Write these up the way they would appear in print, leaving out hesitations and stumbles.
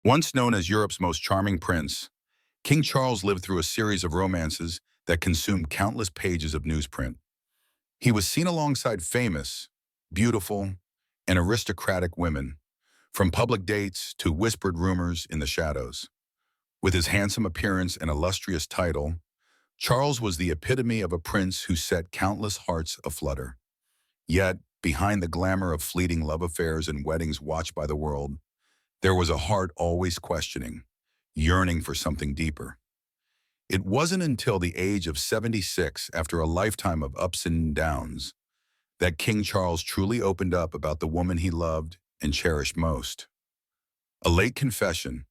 Once known as Europe's most charming prince, King Charles lived through a series of romances that consumed countless pages of newsprint. He was seen alongside famous, beautiful, and aristocratic women, from public dates to whispered rumors in the shadows. With his handsome appearance and illustrious title, Charles was the epitome of a prince who set countless hearts aflutter. Yet, behind the glamour of fleeting love affairs and weddings watched by the world, there was a heart always questioning, yearning for something deeper. It wasn't until the age of 76, after a lifetime of ups and downs, that King Charles truly opened up about the woman he loved and cherished most. A late confession,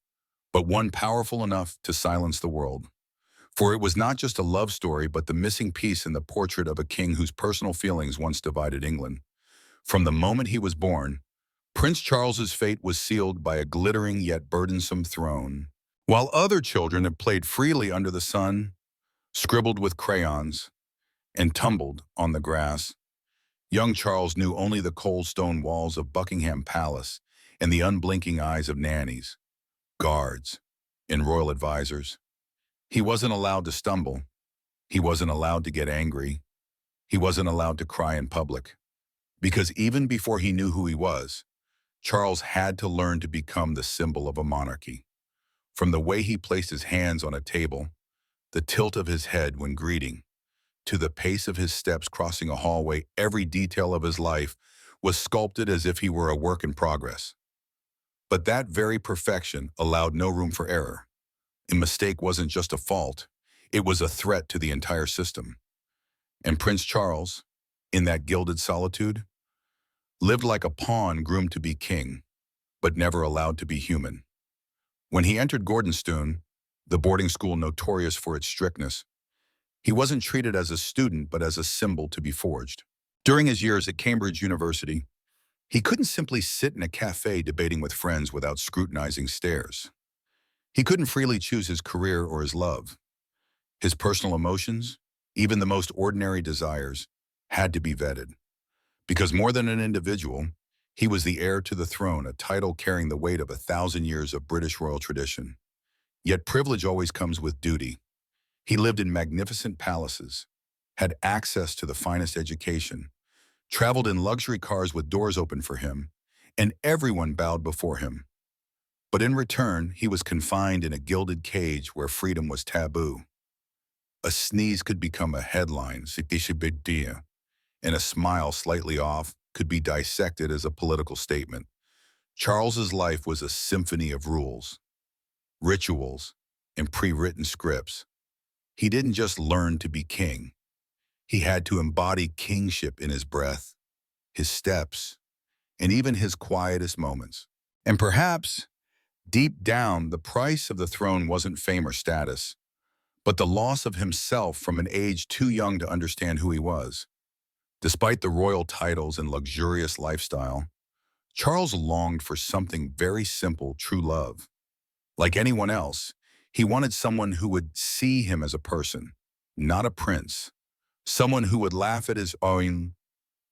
but one powerful enough to silence the world. For it was not just a love story, but the missing piece in the portrait of a king whose personal feelings once divided England. From the moment he was born, Prince Charles's fate was sealed by a glittering yet burdensome throne. While other children had played freely under the sun, scribbled with crayons, and tumbled on the grass, young Charles knew only the cold stone walls of Buckingham Palace and the unblinking eyes of nannies, guards, and royal advisors. He wasn't allowed to stumble. He wasn't allowed to get angry. He wasn't allowed to cry in public. Because even before he knew who he was, Charles had to learn to become the symbol of a monarchy. From the way he placed his hands on a table, the tilt of his head when greeting, to the pace of his steps crossing a hallway, every detail of his life was sculpted as if he were a work in progress. But that very perfection allowed no room for error. A mistake wasn't just a fault, it was a threat to the entire system. And Prince Charles, in that gilded solitude, lived like a pawn groomed to be king, but never allowed to be human. When he entered Gordonstoun, the boarding school notorious for its strictness, he wasn't treated as a student but as a symbol to be forged. During his years at Cambridge University, he couldn't simply sit in a cafe debating with friends without scrutinizing stares. He couldn't freely choose his career or his love. His personal emotions, even the most ordinary desires, had to be vetted. Because more than an individual, he was the heir to the throne, a title carrying the weight of 1,000 years of British royal tradition. Yet privilege always comes with duty. He lived in magnificent palaces, had access to the finest education, traveled in luxury cars with doors open for him, and everyone bowed before him. But in return, he was confined in a gilded cage where freedom was taboo. A sneeze could become a headline, and a smile slightly off could be dissected as a political statement. Charles's life was a symphony of rules, rituals, and pre-written scripts. He didn't just learn to be king. He had to embody kingship in his breath, his steps, and even his quietest moments. And perhaps, deep down, the price of the throne wasn't fame or status, but the loss of himself from an age too young to understand who he was. Despite the royal titles and luxurious lifestyle, Charles longed for something very simple: true love. Like anyone else, he wanted someone who would see him as a person, not a prince. Someone who would laugh at his own,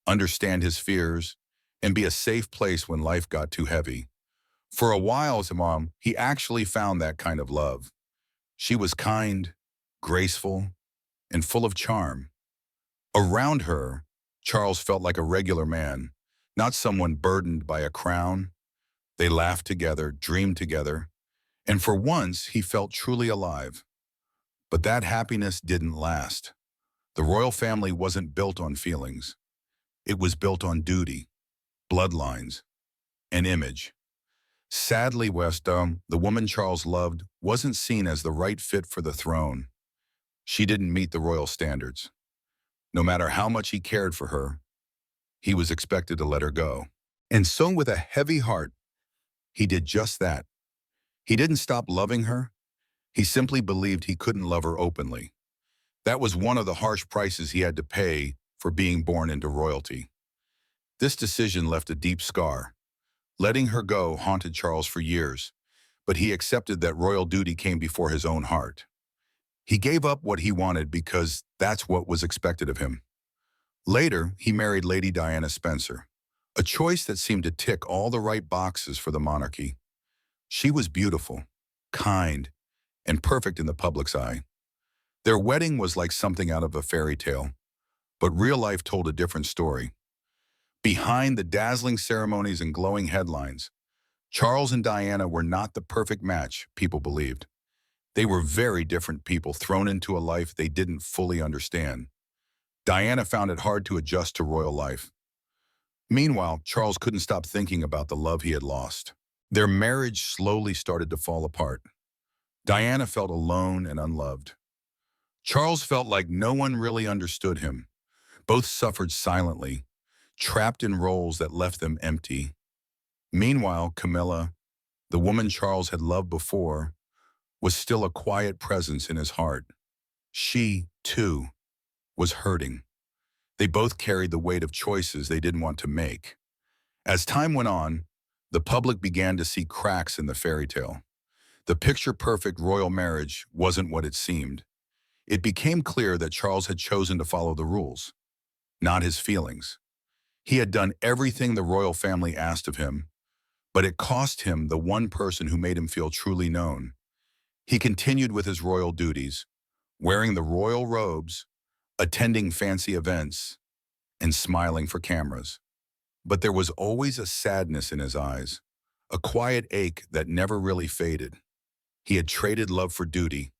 understand his fears, and be a safe place when life got too heavy. For a while as a mom, he actually found that kind of love. She was kind, graceful, and full of charm. Around her, Charles felt like a regular man, not someone burdened by a crown. They laughed together, dreamed together, and for once he felt truly alive. But that happiness didn't last. The royal family wasn't built on feelings. It was built on duty, bloodlines, and image. Sadly, the woman Charles loved, wasn't seen as the right fit for the throne. She didn't meet the royal standards. No matter how much he cared for her, he was expected to let her go. And so with a heavy heart, he did just that. He didn't stop loving her. He simply believed he couldn't love her openly. That was one of the harsh prices he had to pay for being born into royalty. This decision left a deep scar. Letting her go haunted Charles for years, but he accepted that royal duty came before his own heart. He gave up what he wanted because that's what was expected of him. Later, he married Lady Diana Spencer, a choice that seemed to tick all the right boxes for the monarchy. She was beautiful, kind, and perfect in the public's eye. Their wedding was like something out of a fairy tale, but real life told a different story. Behind the dazzling ceremonies and glowing headlines, Charles and Diana were not the perfect match people believed. They were very different people thrown into a life they didn't fully understand. Diana found it hard to adjust to royal life. Meanwhile, Charles couldn't stop thinking about the love he had lost. Their marriage slowly started to fall apart. Diana felt alone and unloved. Charles felt like no one really understood him. Both suffered silently, trapped in roles that left them empty. Meanwhile, Camilla, the woman Charles had loved before, was still a quiet presence in his heart. She, too, was hurting. They both carried the weight of choices they didn't want to make. As time went on, the public began to see cracks in the fairy tale. The picture-perfect royal marriage wasn't what it seemed. It became clear that Charles had chosen to follow the rules, not his feelings. He had done everything the royal family asked of him, but it cost him the one person who made him feel truly known. He continued with his royal duties, wearing the royal robes, attending fancy events, and smiling for cameras. But there was always a sadness in his eyes, a quiet ache that never really faded. He had traded love for duty,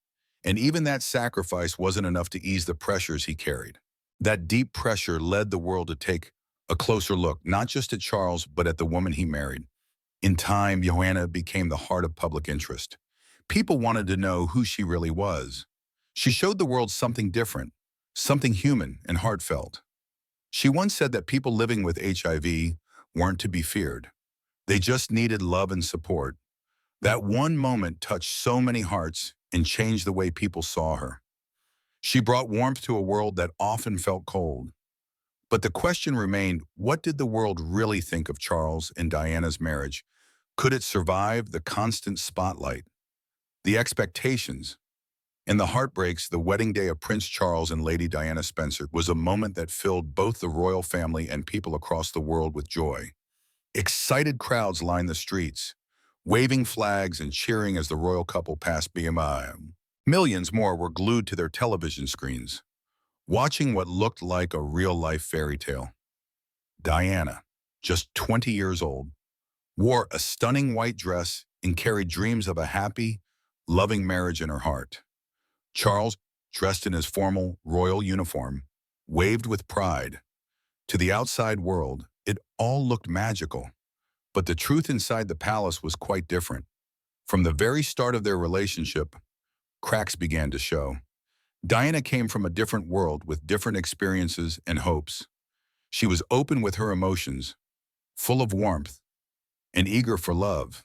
and even that sacrifice wasn't enough to ease the pressures he carried. That deep pressure led the world to take a closer look, not just at Charles, but at the woman he married. In time, Joanna became the heart of public interest. People wanted to know who she really was. She showed the world something different, something human and heartfelt. She once said that people living with HIV weren't to be feared. They just needed love and support. That one moment touched so many hearts and changed the way people saw her. She brought warmth to a world that often felt cold. But the question remained, what did the world really think of Charles and Diana's marriage? Could it survive the constant spotlight, the expectations, and the heartbreaks? The wedding day of Prince Charles and Lady Diana Spencer was a moment that filled both the royal family and people across the world with joy. Excited crowds lined the streets, waving flags and cheering as the royal couple passed by. Millions more were glued to their television screens, watching what looked like a real-life fairy tale. Diana, just 20 years old, wore a stunning white dress and carried dreams of a happy, loving marriage in her heart. Charles, dressed in his formal royal uniform, waved with pride. To the outside world, it all looked magical. But the truth inside the palace was quite different. From the very start of their relationship, cracks began to show. Diana came from a different world with different experiences and hopes. She was open with her emotions, full of warmth, and eager for love.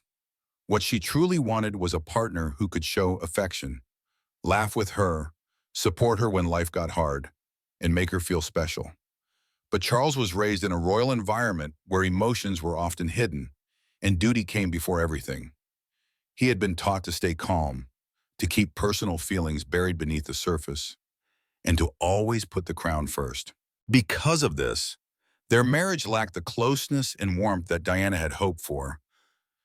What she truly wanted was a partner who could show affection, laugh with her, support her when life got hard, and make her feel special. But Charles was raised in a royal environment where emotions were often hidden, and duty came before everything. He had been taught to stay calm, to keep personal feelings buried beneath the surface, and to always put the crown first. Because of this, their marriage lacked the closeness and warmth that Diana had hoped for.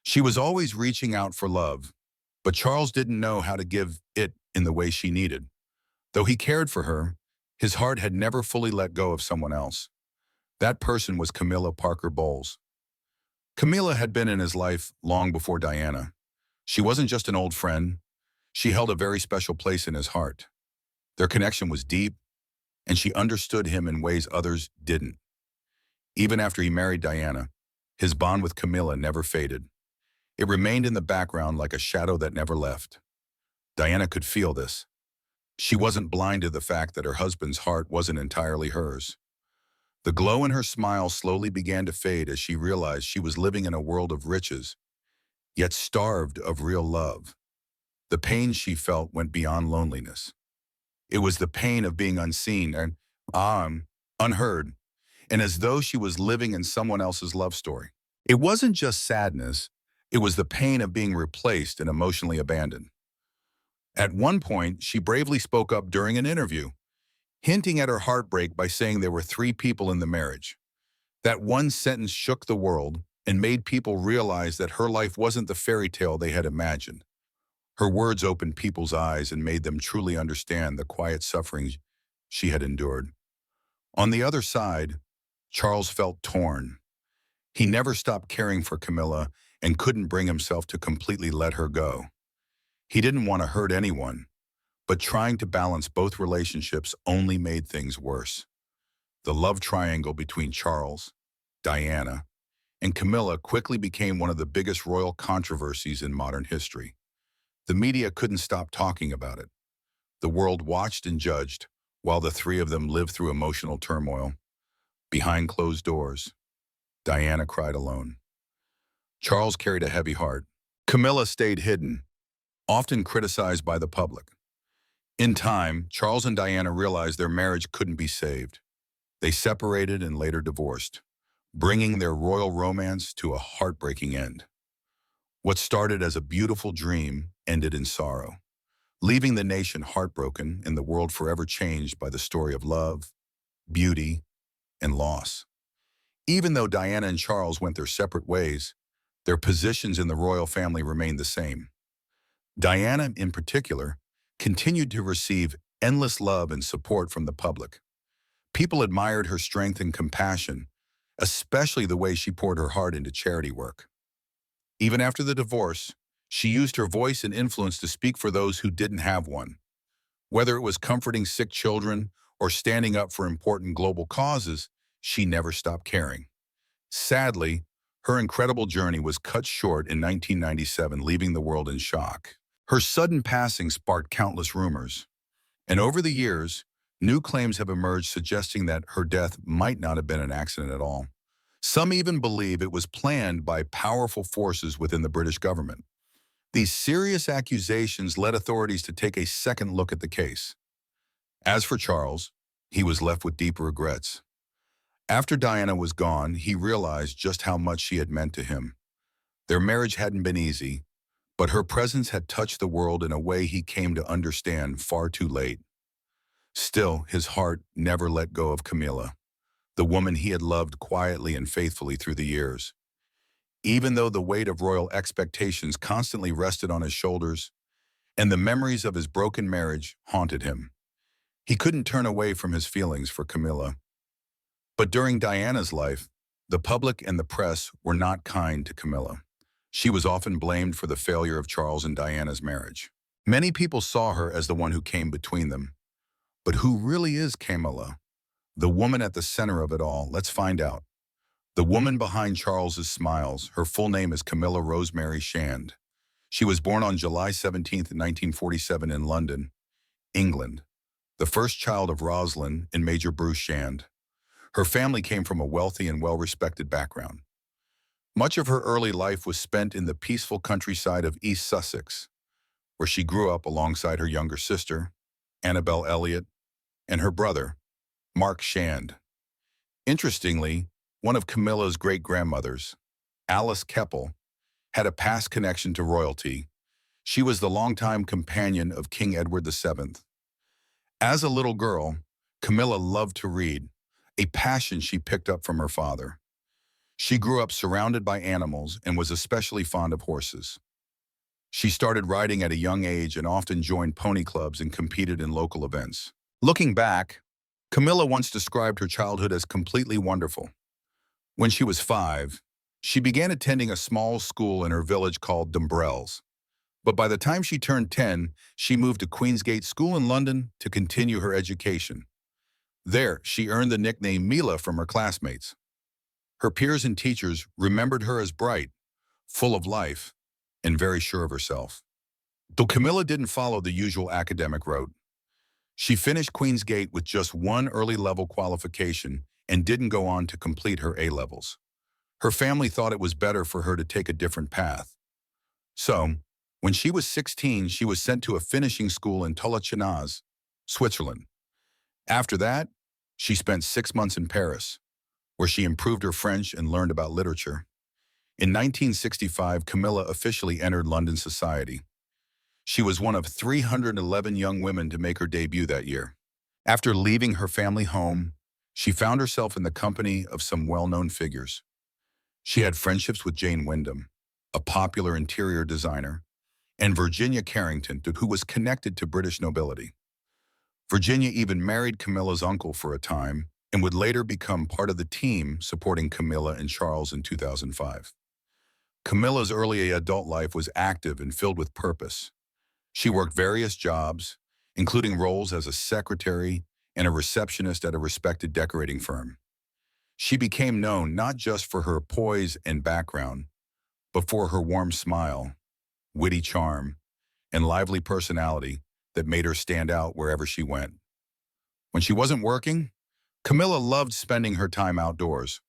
She was always reaching out for love, but Charles didn't know how to give it in the way she needed. Though he cared for her, his heart had never fully let go of someone else. That person was Camilla Parker Bowles. Camilla had been in his life long before Diana. She wasn't just an old friend. She held a very special place in his heart. Their connection was deep, and she understood him in ways others didn't. Even after he married Diana, his bond with Camilla never faded. It remained in the background like a shadow that never left. Diana could feel this. She wasn't blind to the fact that her husband's heart wasn't entirely hers. The glow in her smile slowly began to fade as she realized she was living in a world of riches, yet starved of real love. The pain she felt went beyond loneliness. It was the pain of being unseen and unheard, and as though she was living in someone else's love story. It wasn't just sadness, it was the pain of being replaced and emotionally abandoned. At one point, she bravely spoke up during an interview, hinting at her heartbreak by saying there were 3 people in the marriage. That one sentence shook the world, and made people realize that her life wasn't the fairy tale they had imagined. Her words opened people's eyes and made them truly understand the quiet suffering she had endured. On the other side, Charles felt torn. He never stopped caring for Camilla and couldn't bring himself to completely let her go. He didn't want to hurt anyone, but trying to balance both relationships only made things worse. The love triangle between Charles, Diana, and Camilla quickly became one of the biggest royal controversies in modern history. The media couldn't stop talking about it. The world watched and judged, while the three of them lived through emotional turmoil. Behind closed doors, Diana cried alone. Charles carried a heavy heart. Camilla stayed hidden, often criticized by the public. In time, Charles and Diana realized their marriage couldn't be saved. They separated and later divorced, bringing their royal romance to a heartbreaking end. What started as a beautiful dream ended in sorrow, leaving the nation heartbroken and the world forever changed by the story of love, beauty, and loss. Even though Diana and Charles went their separate ways, their positions in the royal family remained the same. Diana, in particular, continued to receive endless love and support from the public. People admired her strength and compassion, especially the way she poured her heart into charity work. Even after the divorce, she used her voice and influence to speak for those who didn't have one. Whether it was comforting sick children or standing up for important global causes, she never stopped caring. Sadly, her incredible journey was cut short in 1997, leaving the world in shock. Her sudden passing sparked countless rumors, and over the years, new claims have emerged suggesting that her death might not have been an accident at all. Some even believe it was planned by powerful forces within the British government. These serious accusations led authorities to take a second look at the case. As for Charles, he was left with deep regrets. After Diana was gone, he realized just how much she had meant to him. Their marriage hadn't been easy, but her presence had touched the world in a way he came to understand far too late. Still, his heart never let go of Camilla, the woman he had loved quietly and faithfully through the years. Even though the weight of royal expectations constantly rested on his shoulders, and the memories of his broken marriage haunted him, he couldn't turn away from his feelings for Camilla. But during Diana's life, the public and the press were not kind to Camilla. She was often blamed for the failure of Charles and Diana's marriage. Many people saw her as the one who came between them. But who really is Camilla? The woman at the center of it all? Let's find out. The woman behind Charles's smiles, her full name is Camilla Rosemary Shand. She was born on July 17, 1947 in London, England, the first child of Rosalind and Major Bruce Shand. Her family came from a wealthy and well-respected background. Much of her early life was spent in the peaceful countryside of East Sussex, where she grew up alongside her younger sister, Annabel Elliot, and her brother, Mark Shand. Interestingly, one of Camilla's great-grandmothers, Alice Keppel, had a past connection to royalty. She was the longtime companion of King Edward VII. As a little girl, Camilla loved to read, a passion she picked up from her father. She grew up surrounded by animals and was especially fond of horses. She started riding at a young age and often joined pony clubs and competed in local events. Looking back, Camilla once described her childhood as completely wonderful. When she was 5, she began attending a small school in her village called Dumbrells. But by the time she turned 10, she moved to Queensgate School in London to continue her education. There, she earned the nickname Mila from her classmates. Her peers and teachers remembered her as bright, full of life, and very sure of herself. Though Camilla didn't follow the usual academic route, she finished Queensgate with just one early-level qualification and didn't go on to complete her A-levels. Her family thought it was better for her to take a different path. So, when she was 16, she was sent to a finishing school in Tolochenaz, Switzerland. After that, she spent 6 months in Paris, where she improved her French and learned about literature. In 1965, Camilla officially entered London society. She was one of 311 young women to make her debut that year. After leaving her family home, she found herself in the company of some well-known figures. She had friendships with Jane Wyndham, a popular interior designer, and Virginia Carrington, who was connected to British nobility. Virginia even married Camilla's uncle for a time and would later become part of the team supporting Camilla and Charles in 2005. Camilla's early adult life was active and filled with purpose. She worked various jobs, including roles as a secretary and a receptionist at a respected decorating firm. She became known not just for her poise and background, but for her warm smile, witty charm, and lively personality that made her stand out wherever she went. When she wasn't working, Camilla loved spending her time outdoors.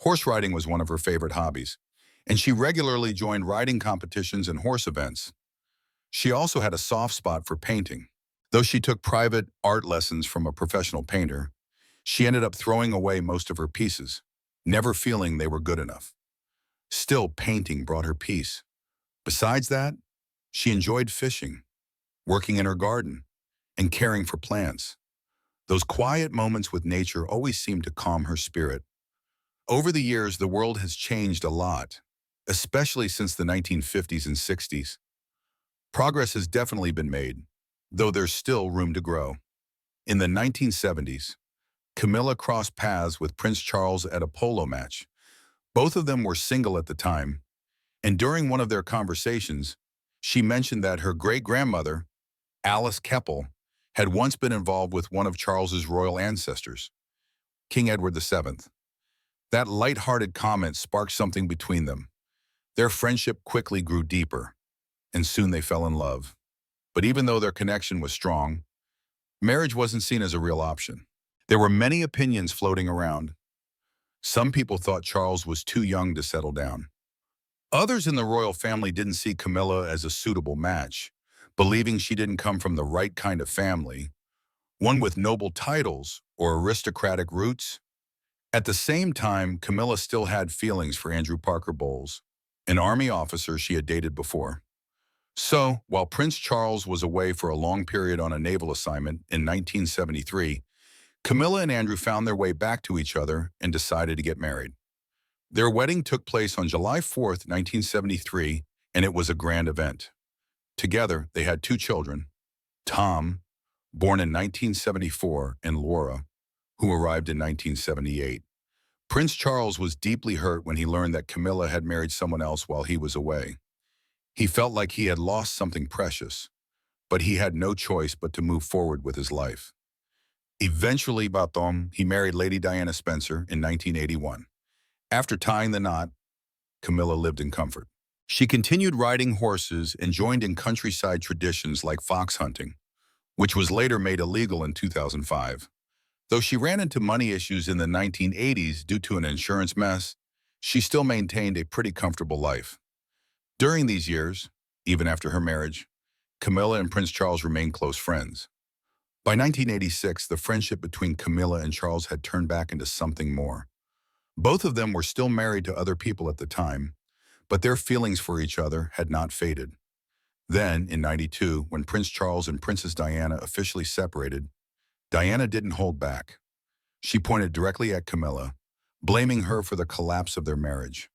Horse riding was one of her favorite hobbies, and she regularly joined riding competitions and horse events. She also had a soft spot for painting. Though she took private art lessons from a professional painter, she ended up throwing away most of her pieces, never feeling they were good enough. Still, painting brought her peace. Besides that, she enjoyed fishing, working in her garden, and caring for plants. Those quiet moments with nature always seemed to calm her spirit. Over the years, the world has changed a lot, especially since the 1950s and 60s. Progress has definitely been made, though there's still room to grow. In the 1970s, Camilla crossed paths with Prince Charles at a polo match. Both of them were single at the time, and during one of their conversations, she mentioned that her great-grandmother, Alice Keppel, had once been involved with one of Charles's royal ancestors, King Edward VII. That light-hearted comment sparked something between them. Their friendship quickly grew deeper, and soon they fell in love. But even though their connection was strong, marriage wasn't seen as a real option. There were many opinions floating around. Some people thought Charles was too young to settle down. Others in the royal family didn't see Camilla as a suitable match, believing she didn't come from the right kind of family, one with noble titles or aristocratic roots. At the same time, Camilla still had feelings for Andrew Parker Bowles, an army officer she had dated before. So, while Prince Charles was away for a long period on a naval assignment in 1973, Camilla and Andrew found their way back to each other and decided to get married. Their wedding took place on July 4th, 1973, and it was a grand event. Together, they had two children, Tom, born in 1974, and Laura, who arrived in 1978. Prince Charles was deeply hurt when he learned that Camilla had married someone else while he was away. He felt like he had lost something precious, but he had no choice but to move forward with his life. Eventually, he married Lady Diana Spencer in 1981. After tying the knot, Camilla lived in comfort. She continued riding horses and joined in countryside traditions like fox hunting, which was later made illegal in 2005. Though she ran into money issues in the 1980s due to an insurance mess, she still maintained a pretty comfortable life. During these years, even after her marriage, Camilla and Prince Charles remained close friends. By 1986, the friendship between Camilla and Charles had turned back into something more. Both of them were still married to other people at the time, but their feelings for each other had not faded. Then, in '92, when Prince Charles and Princess Diana officially separated, Diana didn't hold back. She pointed directly at Camilla, blaming her for the collapse of their marriage.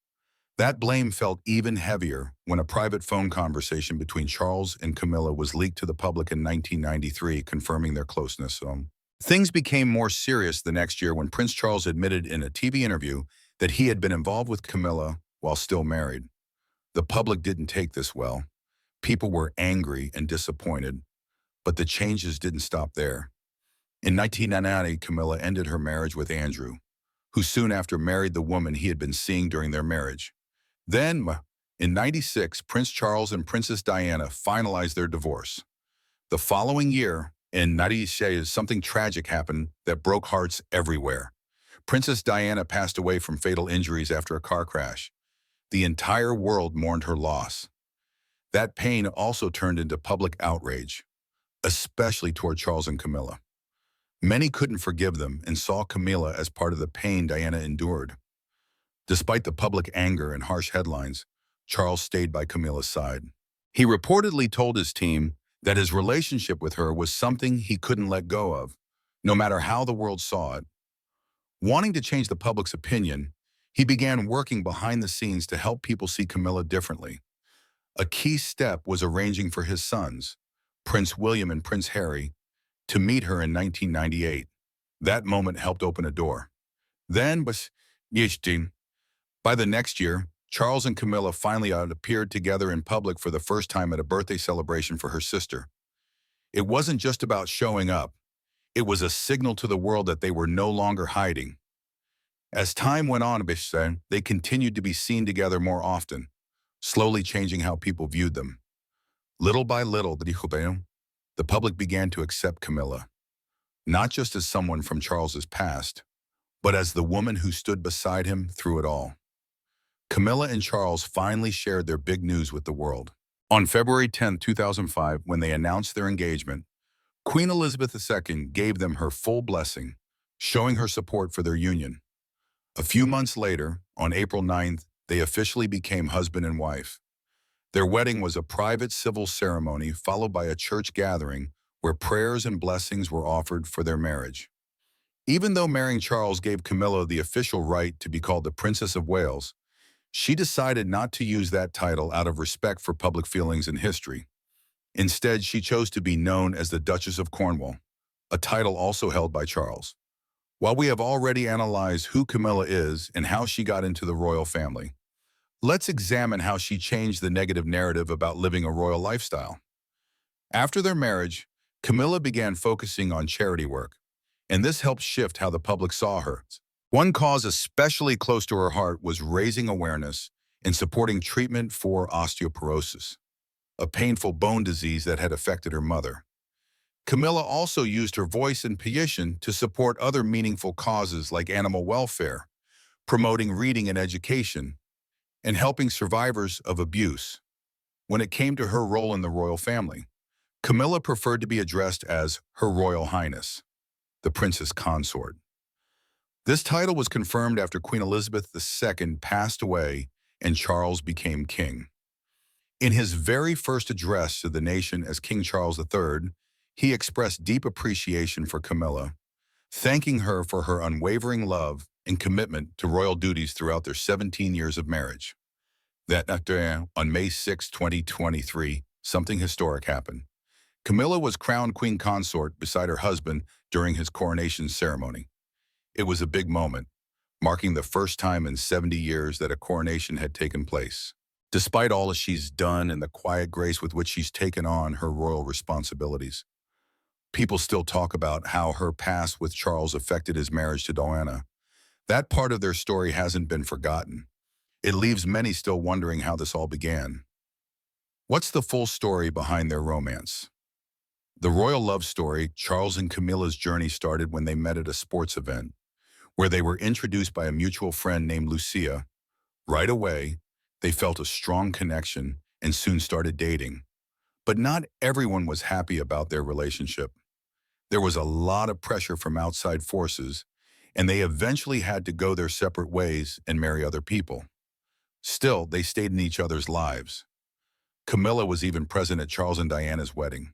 That blame felt even heavier when a private phone conversation between Charles and Camilla was leaked to the public in 1993, confirming their closeness. Things became more serious the next year when Prince Charles admitted in a TV interview that he had been involved with Camilla while still married. The public didn't take this well. People were angry and disappointed, but the changes didn't stop there. In 1990, Camilla ended her marriage with Andrew, who soon after married the woman he had been seeing during their marriage. Then, in '96, Prince Charles and Princess Diana finalized their divorce. The following year, in '96, something tragic happened that broke hearts everywhere. Princess Diana passed away from fatal injuries after a car crash. The entire world mourned her loss. That pain also turned into public outrage, especially toward Charles and Camilla. Many couldn't forgive them and saw Camilla as part of the pain Diana endured. Despite the public anger and harsh headlines, Charles stayed by Camilla's side. He reportedly told his team that his relationship with her was something he couldn't let go of, no matter how the world saw it. Wanting to change the public's opinion, He began working behind the scenes to help people see Camilla differently. A key step was arranging for his sons, Prince William and Prince Harry, to meet her in 1998. That moment helped open a door. Then, by the next year, Charles and Camilla finally appeared together in public for the first time at a birthday celebration for her sister. It wasn't just about showing up. It was a signal to the world that they were no longer hiding. As time went on, they continued to be seen together more often, slowly changing how people viewed them. Little by little, the public began to accept Camilla, not just as someone from Charles's past, but as the woman who stood beside him through it all. Camilla and Charles finally shared their big news with the world. On February 10, 2005, when they announced their engagement, Queen Elizabeth II gave them her full blessing, showing her support for their union. A few months later, on April 9th, they officially became husband and wife. Their wedding was a private civil ceremony followed by a church gathering where prayers and blessings were offered for their marriage. Even though marrying Charles gave Camilla the official right to be called the Princess of Wales, she decided not to use that title out of respect for public feelings and history. Instead, she chose to be known as the Duchess of Cornwall, a title also held by Charles. While we have already analyzed who Camilla is and how she got into the royal family, let's examine how she changed the negative narrative about living a royal lifestyle. After their marriage, Camilla began focusing on charity work, and this helped shift how the public saw her. One cause especially close to her heart was raising awareness and supporting treatment for osteoporosis, a painful bone disease that had affected her mother. Camilla also used her voice and position to support other meaningful causes like animal welfare, promoting reading and education, and helping survivors of abuse. When it came to her role in the royal family, Camilla preferred to be addressed as Her Royal Highness, the Princess Consort. This title was confirmed after Queen Elizabeth II passed away and Charles became king. In his very first address to the nation as King Charles III, he expressed deep appreciation for Camilla, thanking her for her unwavering love and commitment to royal duties throughout their 17 years of marriage. On May 6, 2023, something historic happened. Camilla was crowned Queen Consort beside her husband during his coronation ceremony. It was a big moment, marking the first time in 70 years that a coronation had taken place. Despite all that she's done and the quiet grace with which she's taken on her royal responsibilities, people still talk about how her past with Charles affected his marriage to Diana. That part of their story hasn't been forgotten. It leaves many still wondering how this all began. What's the full story behind their romance? The royal love story, Charles and Camilla's journey, started when they met at a sports event, where they were introduced by a mutual friend named Lucia. Right away, they felt a strong connection and soon started dating. But not everyone was happy about their relationship. There was a lot of pressure from outside forces, and they eventually had to go their separate ways and marry other people. Still, they stayed in each other's lives. Camilla was even present at Charles and Diana's wedding.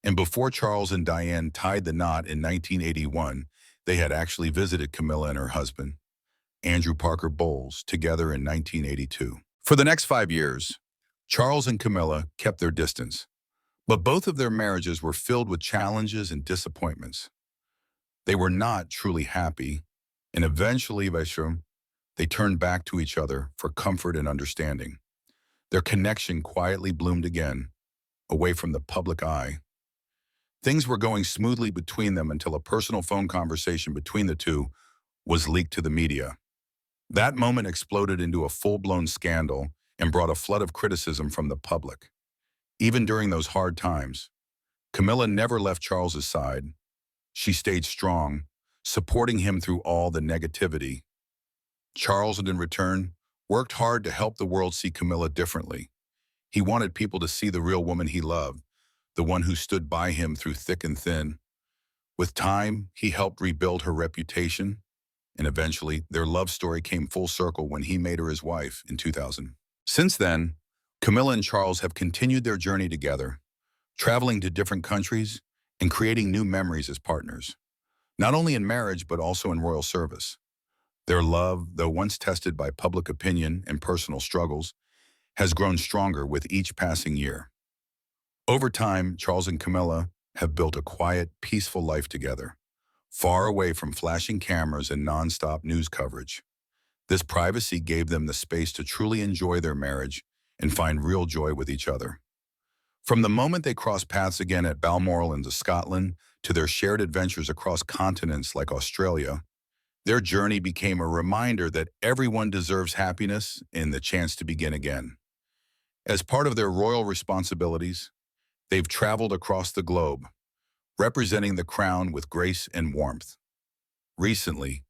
And before Charles and Diane tied the knot in 1981, they had actually visited Camilla and her husband, Andrew Parker Bowles, together in 1982. For the next 5 years, Charles and Camilla kept their distance, but both of their marriages were filled with challenges and disappointments. They were not truly happy, and eventually, they turned back to each other for comfort and understanding. Their connection quietly bloomed again, away from the public eye. Things were going smoothly between them until a personal phone conversation between the two was leaked to the media. That moment exploded into a full-blown scandal and brought a flood of criticism from the public. Even during those hard times, Camilla never left Charles's side. She stayed strong, supporting him through all the negativity. Charles, in return, worked hard to help the world see Camilla differently. He wanted people to see the real woman he loved, the one who stood by him through thick and thin. With time, he helped rebuild her reputation, and eventually, their love story came full circle when he made her his wife in 2000. Since then, Camilla and Charles have continued their journey together, traveling to different countries and creating new memories as partners, not only in marriage but also in royal service. Their love, though once tested by public opinion and personal struggles, has grown stronger with each passing year. Over time, Charles and Camilla have built a quiet, peaceful life together, far away from flashing cameras and nonstop news coverage. This privacy gave them the space to truly enjoy their marriage and find real joy with each other. From the moment they crossed paths again at Balmoral in Scotland to their shared adventures across continents like Australia, their journey became a reminder that everyone deserves happiness and the chance to begin again. As part of their royal responsibilities, they've traveled across the globe, representing the crown with grace and warmth. Recently,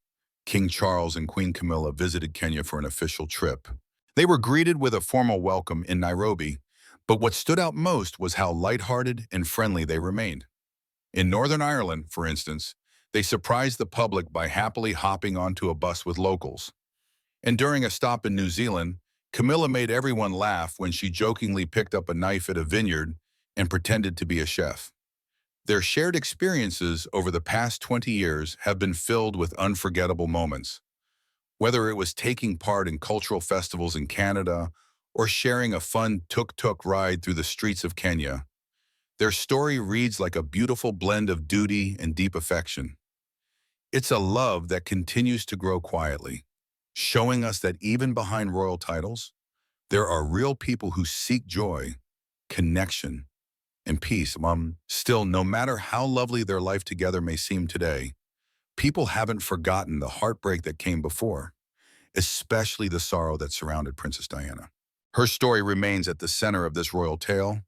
King Charles and Queen Camilla visited Kenya for an official trip. They were greeted with a formal welcome in Nairobi, but what stood out most was how lighthearted and friendly they remained. In Northern Ireland, for instance, they surprised the public by happily hopping onto a bus with locals. And during a stop in New Zealand, Camilla made everyone laugh when she jokingly picked up a knife at a vineyard and pretended to be a chef. Their shared experiences over the past 20 years have been filled with unforgettable moments. Whether it was taking part in cultural festivals in Canada or sharing a fun tuk-tuk ride through the streets of Kenya, their story reads like a beautiful blend of duty and deep affection. It's a love that continues to grow quietly, showing us that even behind royal titles, there are real people who seek joy, connection, and peace. Still, no matter how lovely their life together may seem today, people haven't forgotten the heartbreak that came before, especially the sorrow that surrounded Princess Diana. Her story remains at the center of this royal tale,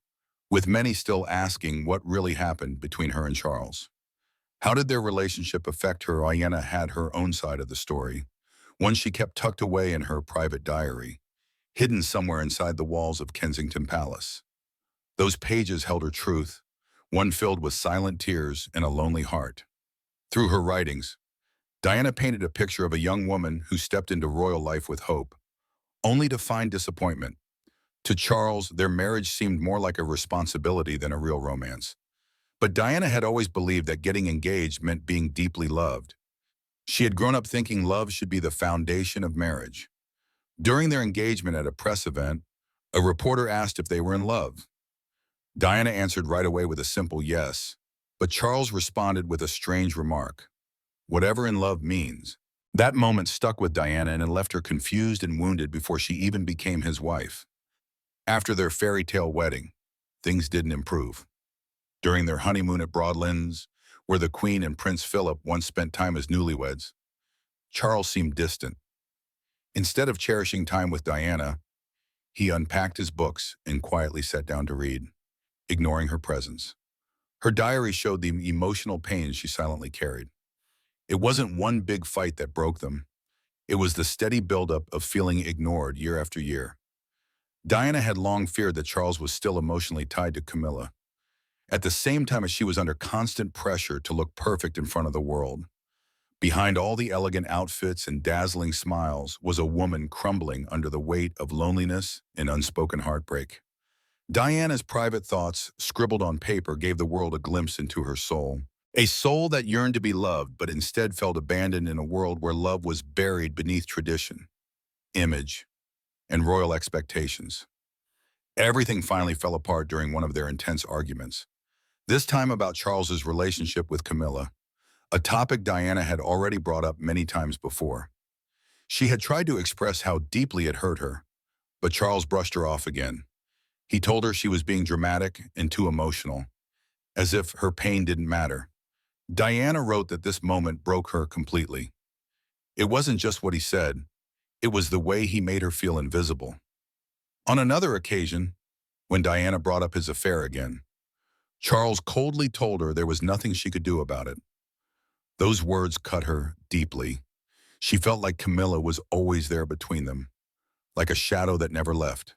with many still asking what really happened between her and Charles. How did their relationship affect her? Diana had her own side of the story, one she kept tucked away in her private diary, hidden somewhere inside the walls of Kensington Palace. Those pages held her truth, one filled with silent tears and a lonely heart. Through her writings, Diana painted a picture of a young woman who stepped into royal life with hope, only to find disappointment. To Charles, their marriage seemed more like a responsibility than a real romance. But Diana had always believed that getting engaged meant being deeply loved. She had grown up thinking love should be the foundation of marriage. During their engagement at a press event, a reporter asked if they were in love. Diana answered right away with a simple yes, but Charles responded with a strange remark: "Whatever in love means." That moment stuck with Diana and it left her confused and wounded before she even became his wife. After their fairy tale wedding, things didn't improve. During their honeymoon at Broadlands, where the Queen and Prince Philip once spent time as newlyweds, Charles seemed distant. Instead of cherishing time with Diana, he unpacked his books and quietly sat down to read, ignoring her presence. Her diary showed the emotional pain she silently carried. It wasn't one big fight that broke them. It was the steady buildup of feeling ignored year after year. Diana had long feared that Charles was still emotionally tied to Camilla, at the same time as she was under constant pressure to look perfect in front of the world. Behind all the elegant outfits and dazzling smiles was a woman crumbling under the weight of loneliness and unspoken heartbreak. Diana's private thoughts, scribbled on paper, gave the world a glimpse into her soul. A soul that yearned to be loved, but instead felt abandoned in a world where love was buried beneath tradition, image, and royal expectations. Everything finally fell apart during one of their intense arguments, this time about Charles's relationship with Camilla, a topic Diana had already brought up many times before. She had tried to express how deeply it hurt her, but Charles brushed her off again. He told her she was being dramatic and too emotional, as if her pain didn't matter. Diana wrote that this moment broke her completely. It wasn't just what he said, it was the way he made her feel invisible. On another occasion, when Diana brought up his affair again, Charles coldly told her there was nothing she could do about it. Those words cut her deeply. She felt like Camilla was always there between them, like a shadow that never left.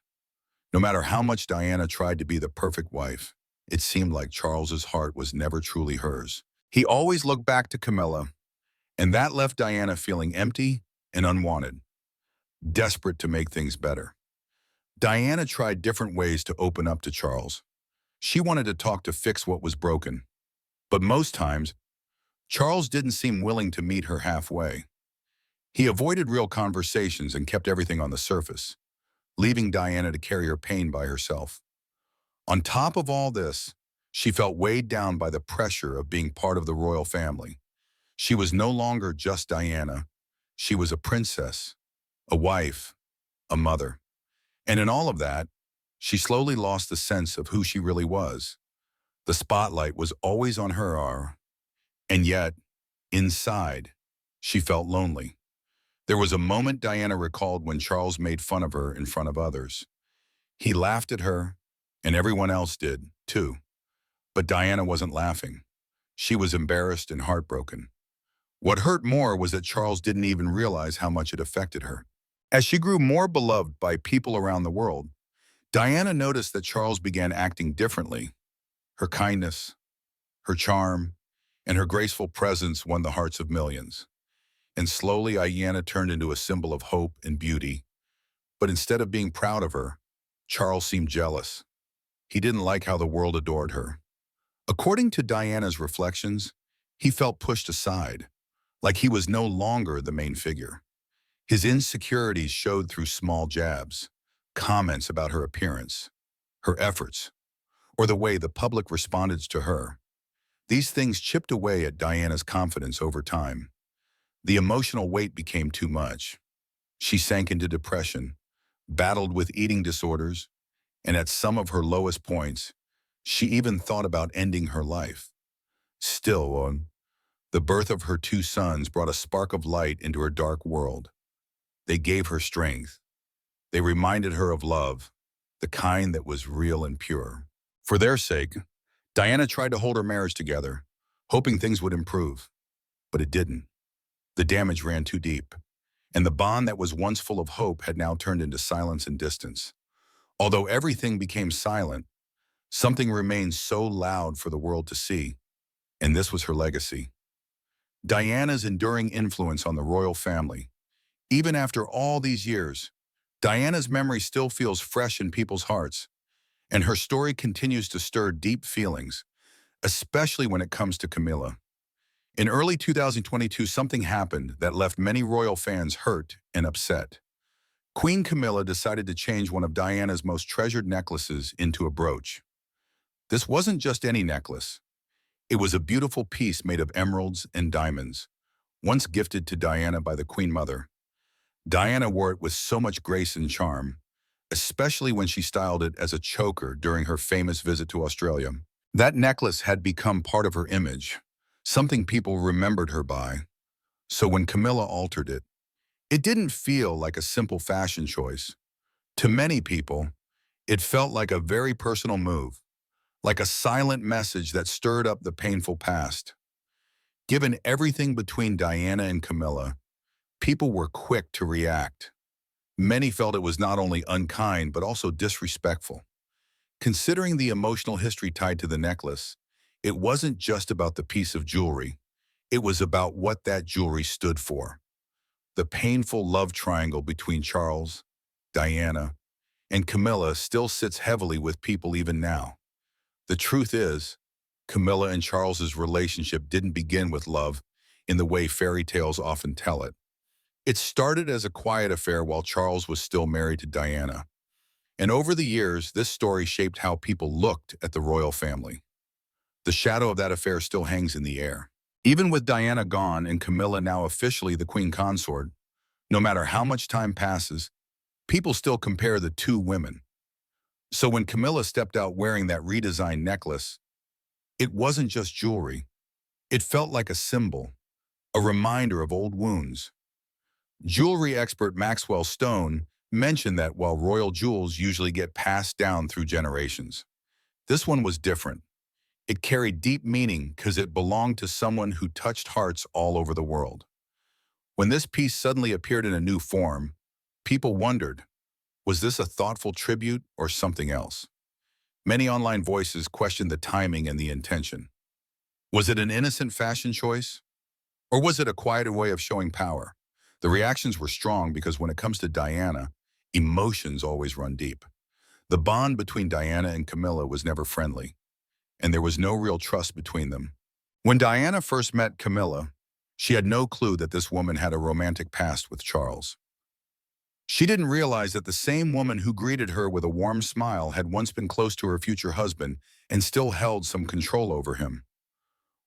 No matter how much Diana tried to be the perfect wife, it seemed like Charles's heart was never truly hers. He always looked back to Camilla, and that left Diana feeling empty and unwanted, desperate to make things better. Diana tried different ways to open up to Charles. She wanted to talk to fix what was broken, but most times, Charles didn't seem willing to meet her halfway. He avoided real conversations and kept everything on the surface, leaving Diana to carry her pain by herself. On top of all this, she felt weighed down by the pressure of being part of the royal family. She was no longer just Diana. She was a princess, a wife, a mother. And in all of that, she slowly lost the sense of who she really was. The spotlight was always on her, and yet, inside, she felt lonely. There was a moment Diana recalled when Charles made fun of her in front of others. He laughed at her, and everyone else did, too. But Diana wasn't laughing. She was embarrassed and heartbroken. What hurt more was that Charles didn't even realize how much it affected her. As she grew more beloved by people around the world, Diana noticed that Charles began acting differently. Her kindness, her charm, and her graceful presence won the hearts of millions. And slowly, Diana turned into a symbol of hope and beauty. But instead of being proud of her, Charles seemed jealous. He didn't like how the world adored her. According to Diana's reflections, he felt pushed aside, like he was no longer the main figure. His insecurities showed through small jabs, comments about her appearance, her efforts, or the way the public responded to her. These things chipped away at Diana's confidence over time. The emotional weight became too much. She sank into depression, battled with eating disorders, and at some of her lowest points, she even thought about ending her life. Still, the birth of her two sons brought a spark of light into her dark world. They gave her strength. They reminded her of love, the kind that was real and pure. For their sake, Diana tried to hold her marriage together, hoping things would improve. But it didn't. The damage ran too deep, and the bond that was once full of hope had now turned into silence and distance. Although everything became silent, something remained so loud for the world to see, and this was her legacy. Diana's enduring influence on the royal family. Even after all these years, Diana's memory still feels fresh in people's hearts, and her story continues to stir deep feelings, especially when it comes to Camilla. In early 2022, something happened that left many royal fans hurt and upset. Queen Camilla decided to change one of Diana's most treasured necklaces into a brooch. This wasn't just any necklace. It was a beautiful piece made of emeralds and diamonds, once gifted to Diana by the Queen Mother. Diana wore it with so much grace and charm, especially when she styled it as a choker during her famous visit to Australia. That necklace had become part of her image, something people remembered her by. So when Camilla altered it, it didn't feel like a simple fashion choice. To many people, it felt like a very personal move, like a silent message that stirred up the painful past. Given everything between Diana and Camilla, people were quick to react. Many felt it was not only unkind but also disrespectful. Considering the emotional history tied to the necklace, it wasn't just about the piece of jewelry. It was about what that jewelry stood for. The painful love triangle between Charles, Diana, and Camilla still sits heavily with people even now. The truth is, Camilla and Charles's relationship didn't begin with love in the way fairy tales often tell it. It started as a quiet affair while Charles was still married to Diana. And over the years, this story shaped how people looked at the royal family. The shadow of that affair still hangs in the air. Even with Diana gone and Camilla now officially the queen consort, no matter how much time passes, people still compare the two women. So when Camilla stepped out wearing that redesigned necklace, it wasn't just jewelry. It felt like a symbol, a reminder of old wounds. Jewelry expert Maxwell Stone mentioned that while royal jewels usually get passed down through generations, this one was different. It carried deep meaning because it belonged to someone who touched hearts all over the world. When this piece suddenly appeared in a new form, people wondered, was this a thoughtful tribute or something else? Many online voices questioned the timing and the intention. Was it an innocent fashion choice? Or was it a quieter way of showing power? The reactions were strong because when it comes to Diana, emotions always run deep. The bond between Diana and Camilla was never friendly, and there was no real trust between them. When Diana first met Camilla, She had no clue that this woman had a romantic past with Charles. She didn't realize that the same woman who greeted her with a warm smile had once been close to her future husband and still held some control over him.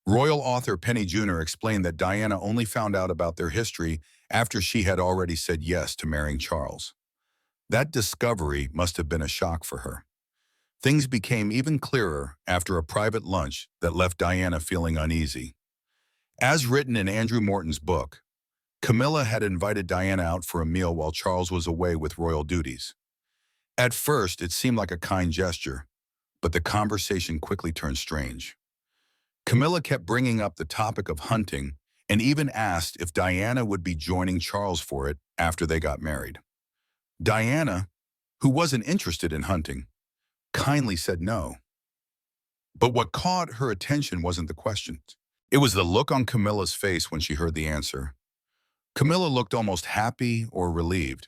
Royal author Penny Junor explained that Diana only found out about their history after she had already said yes to marrying Charles. That discovery must have been a shock for her. Things became even clearer after a private lunch that left Diana feeling uneasy. As written in Andrew Morton's book, Camilla had invited Diana out for a meal while Charles was away with royal duties. At first, it seemed like a kind gesture, but the conversation quickly turned strange. Camilla kept bringing up the topic of hunting and even asked if Diana would be joining Charles for it after they got married. Diana, who wasn't interested in hunting, kindly said no. But what caught her attention wasn't the question. It was the look on Camilla's face when she heard the answer. Camilla looked almost happy or relieved.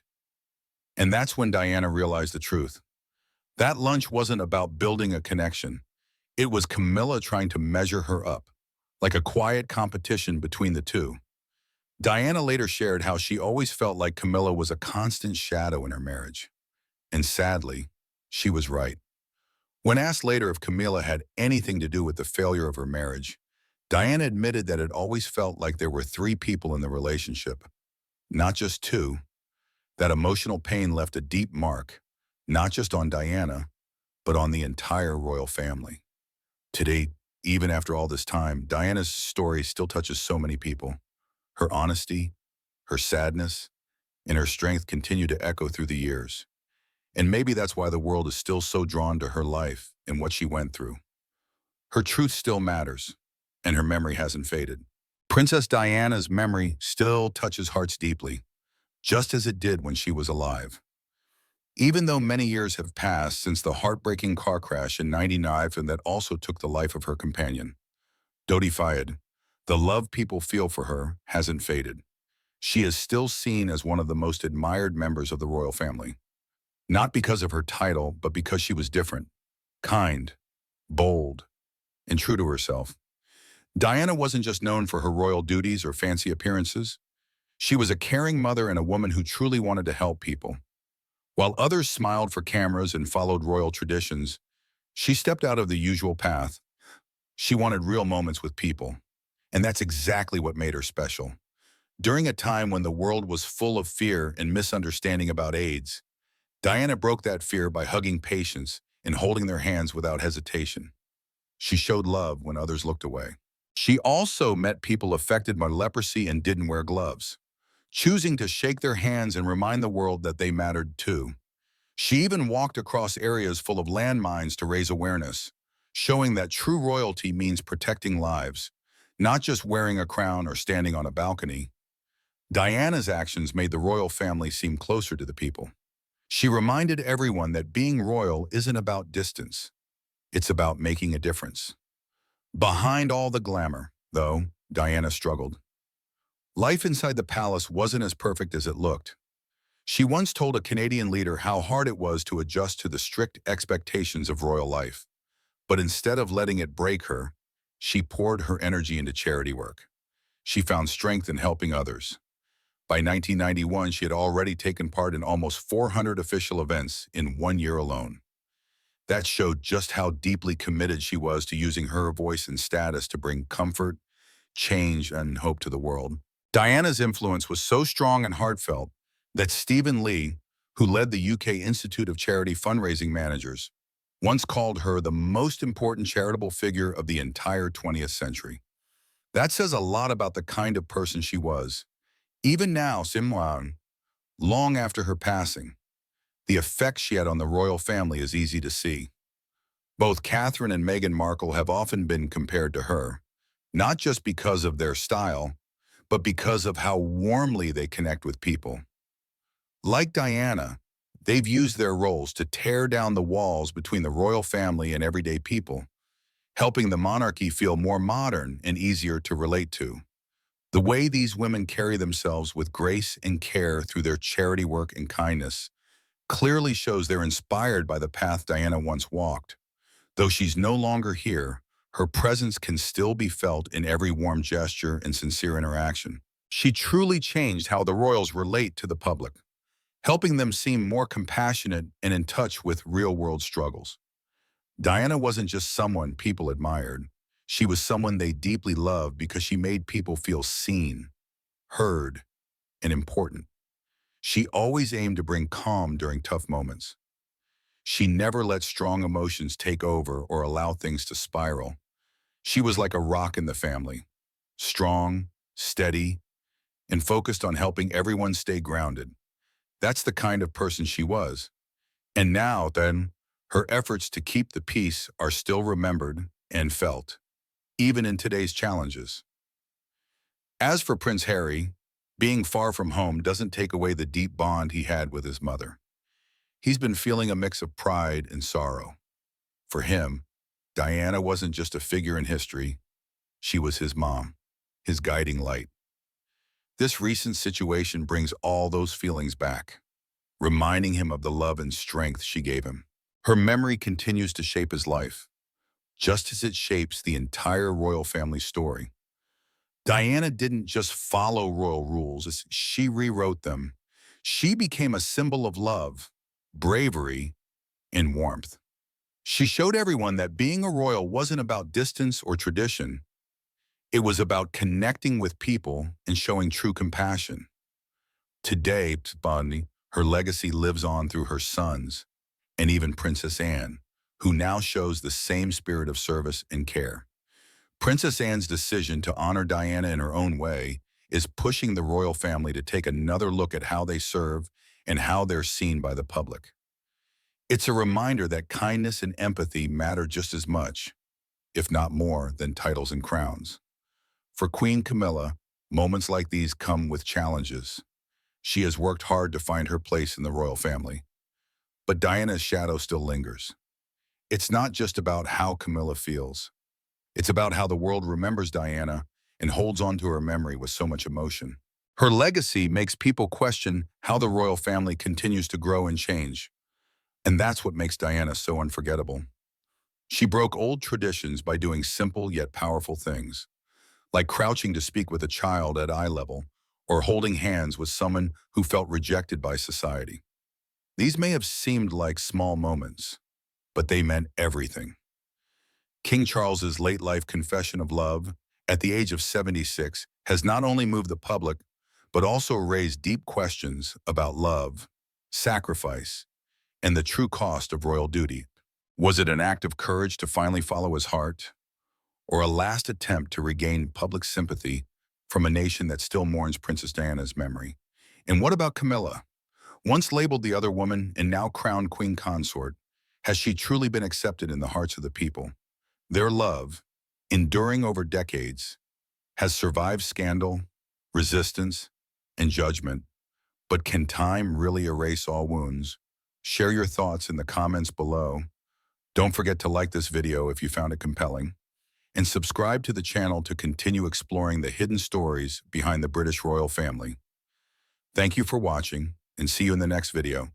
And that's when Diana realized the truth. That lunch wasn't about building a connection. It was Camilla trying to measure her up, like a quiet competition between the two. Diana later shared how she always felt like Camilla was a constant shadow in her marriage. And sadly, she was right. When asked later if Camilla had anything to do with the failure of her marriage, Diana admitted that it always felt like there were three people in the relationship, not just two. That emotional pain left a deep mark, not just on Diana, but on the entire royal family. Today, even after all this time, Diana's story still touches so many people. Her honesty, her sadness, and her strength continue to echo through the years. And maybe that's why the world is still so drawn to her life and what she went through. Her truth still matters, and her memory hasn't faded. Princess Diana's memory still touches hearts deeply, just as it did when she was alive. Even though many years have passed since the heartbreaking car crash in '99 and that also took the life of her companion, Dodi Fayed, the love people feel for her hasn't faded. She is still seen as one of the most admired members of the royal family. Not because of her title, but because she was different, kind, bold, and true to herself. Diana wasn't just known for her royal duties or fancy appearances. She was a caring mother and a woman who truly wanted to help people. While others smiled for cameras and followed royal traditions, she stepped out of the usual path. She wanted real moments with people, and that's exactly what made her special. During a time when the world was full of fear and misunderstanding about AIDS, Diana broke that fear by hugging patients and holding their hands without hesitation. She showed love when others looked away. She also met people affected by leprosy and didn't wear gloves, choosing to shake their hands and remind the world that they mattered too. She even walked across areas full of landmines to raise awareness, showing that true royalty means protecting lives, not just wearing a crown or standing on a balcony. Diana's actions made the royal family seem closer to the people. She reminded everyone that being royal isn't about distance. It's about making a difference. Behind all the glamour, though, Diana struggled. Life inside the palace wasn't as perfect as it looked. She once told a Canadian leader how hard it was to adjust to the strict expectations of royal life. But instead of letting it break her, she poured her energy into charity work. She found strength in helping others. By 1991, she had already taken part in almost 400 official events in 1 year alone. That showed just how deeply committed she was to using her voice and status to bring comfort, change, and hope to the world. Diana's influence was so strong and heartfelt that Stephen Lee, who led the UK Institute of Charity Fundraising Managers, once called her the most important charitable figure of the entire 20th century. That says a lot about the kind of person she was. Even now, Simwan, long after her passing, the effect she had on the royal family is easy to see. Both Catherine and Meghan Markle have often been compared to her, not just because of their style, but because of how warmly they connect with people. Like Diana, they've used their roles to tear down the walls between the royal family and everyday people, helping the monarchy feel more modern and easier to relate to. The way these women carry themselves with grace and care through their charity work and kindness clearly shows they're inspired by the path Diana once walked. Though she's no longer here, Her presence can still be felt in every warm gesture and sincere interaction. She truly changed how the royals relate to the public, helping them seem more compassionate and in touch with real-world struggles. Diana wasn't just someone people admired. She was someone they deeply loved because she made people feel seen, heard, and important. She always aimed to bring calm during tough moments. She never let strong emotions take over or allow things to spiral. She was like a rock in the family, strong, steady, and focused on helping everyone stay grounded. That's the kind of person she was. And now, then, her efforts to keep the peace are still remembered and felt, even in today's challenges. As for Prince Harry, being far from home doesn't take away the deep bond he had with his mother. He's been feeling a mix of pride and sorrow. For him, Diana wasn't just a figure in history, she was his mom, his guiding light. This recent situation brings all those feelings back, reminding him of the love and strength she gave him. Her memory continues to shape his life, just as it shapes the entire royal family story. Diana didn't just follow royal rules, she rewrote them. She became a symbol of love, bravery, and warmth. She showed everyone that being a royal wasn't about distance or tradition. It was about connecting with people and showing true compassion. Today, her legacy lives on through her sons, and even Princess Anne, who now shows the same spirit of service and care. Princess Anne's decision to honor Diana in her own way is pushing the royal family to take another look at how they serve and how they're seen by the public. It's a reminder that kindness and empathy matter just as much, if not more, than titles and crowns. For Queen Camilla, moments like these come with challenges. She has worked hard to find her place in the royal family, but Diana's shadow still lingers. It's not just about how Camilla feels. It's about how the world remembers Diana and holds on to her memory with so much emotion. Her legacy makes people question how the royal family continues to grow and change. And that's what makes Diana so unforgettable. She broke old traditions by doing simple yet powerful things, like crouching to speak with a child at eye level or holding hands with someone who felt rejected by society. These may have seemed like small moments, but they meant everything. King Charles's late-life confession of love, at the age of 76, has not only moved the public, but also raised deep questions about love, sacrifice, and the true cost of royal duty. Was it an act of courage to finally follow his heart, or a last attempt to regain public sympathy from a nation that still mourns Princess Diana's memory? And what about Camilla? Once labeled the other woman and now crowned queen consort, has she truly been accepted in the hearts of the people? Their love, enduring over decades, has survived scandal, resistance, and judgment. But can time really erase all wounds? Share your thoughts in the comments below. Don't forget to like this video if you found it compelling, and subscribe to the channel to continue exploring the hidden stories behind the British royal family. Thank you for watching, and see you in the next video.